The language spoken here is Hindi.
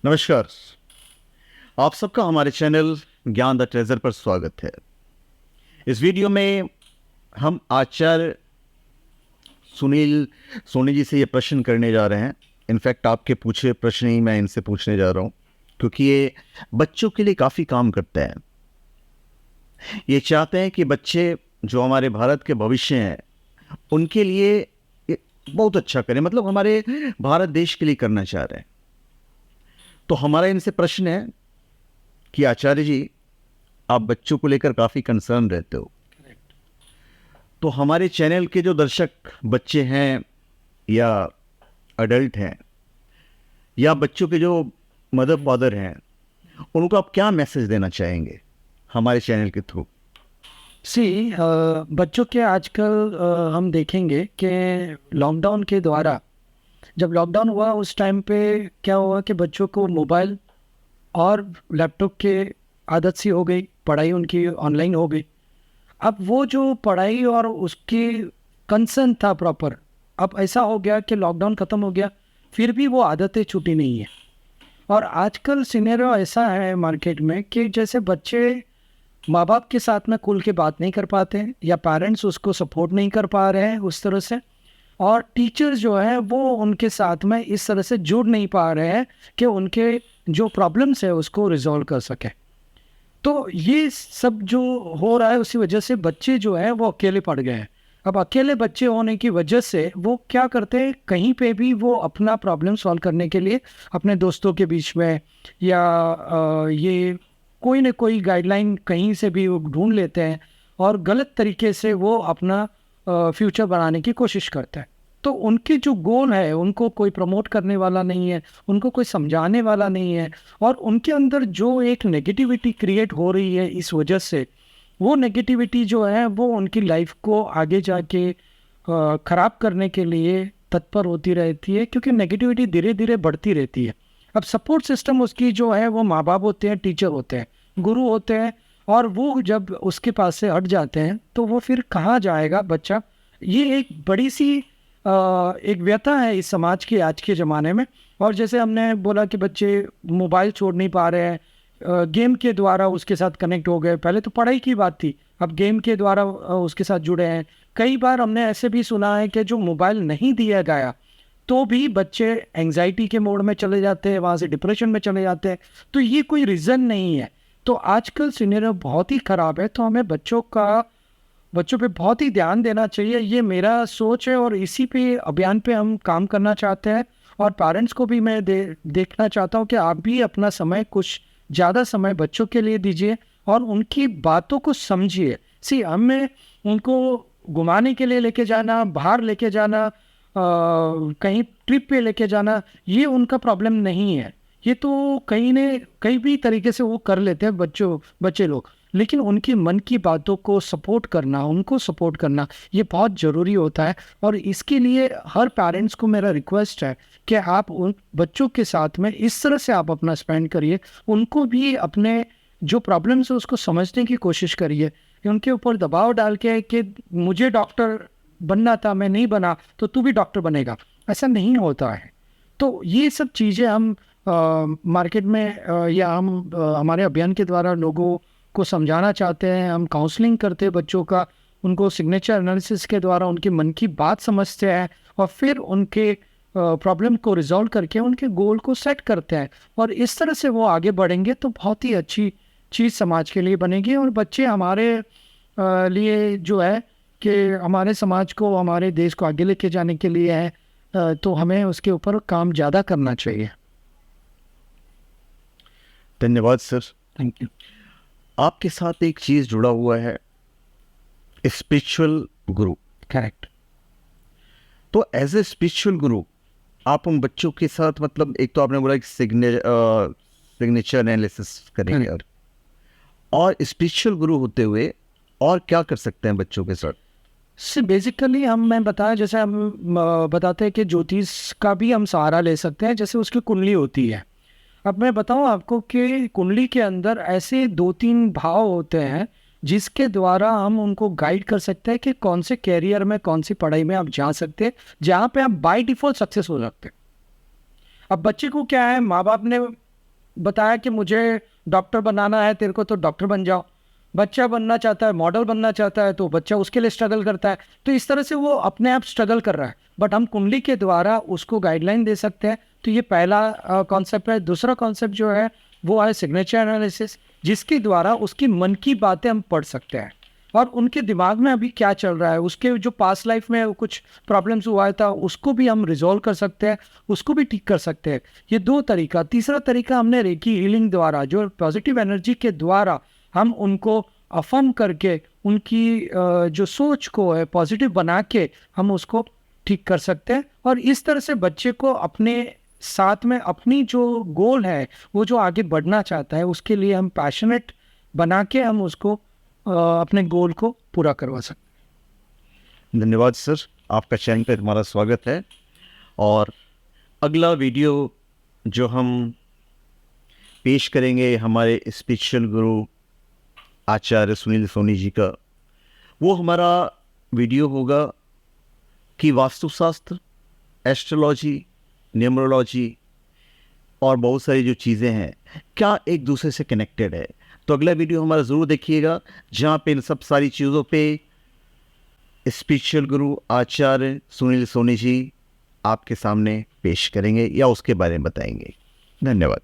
नमस्कार। आप सबका हमारे चैनल ज्ञान द ट्रेजर पर स्वागत है। इस वीडियो में हम आचार्य सुनील सोनी जी से ये प्रश्न करने जा रहे हैं। इनफैक्ट आपके पूछे प्रश्न ही मैं इनसे पूछने जा रहा हूँ, क्योंकि ये बच्चों के लिए काफ़ी काम करते हैं। ये चाहते हैं कि बच्चे जो हमारे भारत के भविष्य हैं उनके लिए ये बहुत अच्छा करें, मतलब हमारे भारत देश के लिए करना चाह रहे हैं। तो हमारा इनसे प्रश्न है कि आचार्य जी, आप बच्चों को लेकर काफ़ी कंसर्न रहते हो, तो हमारे चैनल के जो दर्शक बच्चे हैं या अडल्ट हैं या बच्चों के जो मदर फादर हैं, उनको आप क्या मैसेज देना चाहेंगे हमारे चैनल के थ्रू? बच्चों के आजकल हम देखेंगे कि लॉकडाउन के द्वारा, जब लॉकडाउन हुआ उस टाइम पे क्या हुआ कि बच्चों को मोबाइल और लैपटॉप के आदत सी हो गई, पढ़ाई उनकी ऑनलाइन हो गई। अब वो जो पढ़ाई और उसकी कंसर्न था प्रॉपर, अब ऐसा हो गया कि लॉकडाउन ख़त्म हो गया, फिर भी वो आदतें छूटी नहीं है। और आजकल सिनेरियो ऐसा है मार्केट में कि जैसे बच्चे माँ बाप के साथ में खुल के बात नहीं कर पाते हैं, या पेरेंट्स उसको सपोर्ट नहीं कर पा रहे हैं उस तरह से, और टीचर्स जो है वो उनके साथ में इस तरह से जुड़ नहीं पा रहे हैं कि उनके जो प्रॉब्लम्स है उसको रिजॉल्व कर सके। तो ये सब जो हो रहा है उसी वजह से बच्चे जो है वो अकेले पड़ गए हैं। अब अकेले बच्चे होने की वजह से वो क्या करते हैं, कहीं पे भी वो अपना प्रॉब्लम सॉल्व करने के लिए अपने दोस्तों के बीच में या ये कोई ना कोई गाइडलाइन कहीं से भी वो ढूंढ लेते हैं और गलत तरीके से वो अपना फ्यूचर बनाने की कोशिश करते हैं। तो उनके जो गोल है उनको कोई प्रमोट करने वाला नहीं है, उनको कोई समझाने वाला नहीं है, और उनके अंदर जो एक नेगेटिविटी क्रिएट हो रही है इस वजह से, वो नेगेटिविटी जो है वो उनकी लाइफ को आगे जाके ख़राब करने के लिए तत्पर होती रहती है, क्योंकि नेगेटिविटी धीरे धीरे बढ़ती रहती है। अब सपोर्ट सिस्टम उसकी जो है वो माँ बाप होते हैं, टीचर होते हैं, गुरु होते हैं, और वो जब उसके पास से हट जाते हैं तो वो फिर कहाँ जाएगा बच्चा। ये एक बड़ी सी एक व्यथा है इस समाज की आज के ज़माने में। और जैसे हमने बोला कि बच्चे मोबाइल छोड़ नहीं पा रहे हैं, गेम के द्वारा उसके साथ कनेक्ट हो गए। पहले तो पढ़ाई की बात थी, अब गेम के द्वारा उसके साथ जुड़े हैं। कई बार हमने ऐसे भी सुना है कि जो मोबाइल नहीं दिया गया तो भी बच्चे एंजाइटी के मोड में चले जाते हैं, वहाँ से डिप्रेशन में चले जाते हैं। तो ये कोई रीज़न नहीं है। तो आजकल सिनेरियो बहुत ही ख़राब है, तो हमें बच्चों पे बहुत ही ध्यान देना चाहिए। ये मेरा सोच है और इसी पे अभियान पे हम काम करना चाहते हैं। और पेरेंट्स को भी मैं देखना चाहता हूँ कि आप भी अपना समय, कुछ ज़्यादा समय बच्चों के लिए दीजिए और उनकी बातों को समझिए। हमें उनको घुमाने के लिए लेके जाना, बाहर लेके जाना, कहीं ट्रिप पे लेके जाना, ये उनका प्रॉब्लम नहीं है। ये तो कई भी तरीके से वो कर लेते हैं बच्चे लोग, लेकिन उनकी मन की बातों को सपोर्ट करना, उनको सपोर्ट करना, ये बहुत ज़रूरी होता है। और इसके लिए हर पेरेंट्स को मेरा रिक्वेस्ट है कि आप उन बच्चों के साथ में इस तरह से आप अपना स्पेंड करिए, उनको भी अपने जो प्रॉब्लम्स है उसको समझने की कोशिश करिए। उनके ऊपर दबाव डाल के कि मुझे डॉक्टर बनना था, मैं नहीं बना, तो तू भी डॉक्टर बनेगा, ऐसा नहीं होता है। तो ये सब चीज़ें हम मार्केट में या हम हमारे अभियान के द्वारा लोगों को समझाना चाहते हैं। हम काउंसलिंग करते हैं बच्चों का, उनको सिग्नेचर एनालिसिस के द्वारा उनके मन की बात समझते हैं और फिर उनके प्रॉब्लम को रिजॉल्व करके उनके गोल को सेट करते हैं। और इस तरह से वो आगे बढ़ेंगे तो बहुत ही अच्छी चीज़ समाज के लिए बनेगी। और बच्चे हमारे लिए जो है कि हमारे समाज को, हमारे देश को आगे लेके जाने के लिए है, तो हमें उसके ऊपर काम ज़्यादा करना चाहिए। धन्यवाद सर। Thank you. आपके साथ एक चीज़ जुड़ा हुआ है, स्पिरिचुअल गुरु। करेक्ट। तो एज ए स्पिरिचुअल गुरु आप उन बच्चों के साथ, मतलब एक तो आपने बोला कि सिग्नेचर एनालिसिस करेंगे, और स्पिरिचुअल गुरु होते हुए और क्या कर सकते हैं बच्चों के साथ? बेसिकली मैं बताया, जैसे हम बताते हैं कि ज्योतिष का भी हम सहारा ले सकते हैं, जैसे उसकी कुंडली होती है। अब मैं बताऊं आपको कि कुंडली के अंदर ऐसे 2-3 भाव होते हैं जिसके द्वारा हम उनको गाइड कर सकते हैं कि कौन से कैरियर में, कौन सी पढ़ाई में आप जा सकते हैं, जहाँ पे आप बाय डिफॉल्ट सक्सेस हो सकते हैं। अब बच्चे को क्या है, माँ बाप ने बताया कि मुझे डॉक्टर बनाना है, तेरे को तो डॉक्टर बन जाओ। बच्चा बनना चाहता है, मॉडल बनना चाहता है, तो बच्चा उसके लिए स्ट्रगल करता है। तो इस तरह से वो अपने आप स्ट्रगल कर रहा है, बट हम कुंडली के द्वारा उसको गाइडलाइन दे सकते हैं। तो ये पहला कॉन्सेप्ट है। दूसरा कॉन्सेप्ट जो है वो है सिग्नेचर एनालिसिस, जिसके द्वारा उसकी मन की बातें हम पढ़ सकते हैं और उनके दिमाग में अभी क्या चल रहा है, उसके जो पास्ट लाइफ में कुछ प्रॉब्लम्स हुआ था उसको भी हम रिजॉल्व कर सकते हैं, उसको भी ठीक कर सकते हैं। ये दो तरीका। तीसरा तरीका हमने रेकी हीलिंग द्वारा, जो पॉजिटिव एनर्जी के द्वारा हम उनको अफर्म करके उनकी जो सोच को है पॉजिटिव बना के हम उसको ठीक कर सकते हैं। और इस तरह से बच्चे को अपने साथ में अपनी जो गोल है, वो जो आगे बढ़ना चाहता है, उसके लिए हम पैशनेट बना के हम उसको अपने गोल को पूरा करवा सकते। धन्यवाद सर, आपका चैनल पे हमारा स्वागत है। और अगला वीडियो जो हम पेश करेंगे हमारे स्पिरिचुअल गुरु आचार्य सुनील सोनी जी का, वो हमारा वीडियो होगा कि वास्तुशास्त्र, एस्ट्रोलॉजी, न्यूमरोलॉजी और बहुत सारी जो चीज़ें हैं क्या एक दूसरे से कनेक्टेड है। तो अगला वीडियो हमारा ज़रूर देखिएगा, जहाँ पे इन सब सारी चीज़ों पे स्पिरिचुअल गुरु आचार्य सुनील सोनी जी आपके सामने पेश करेंगे या उसके बारे में बताएंगे। धन्यवाद।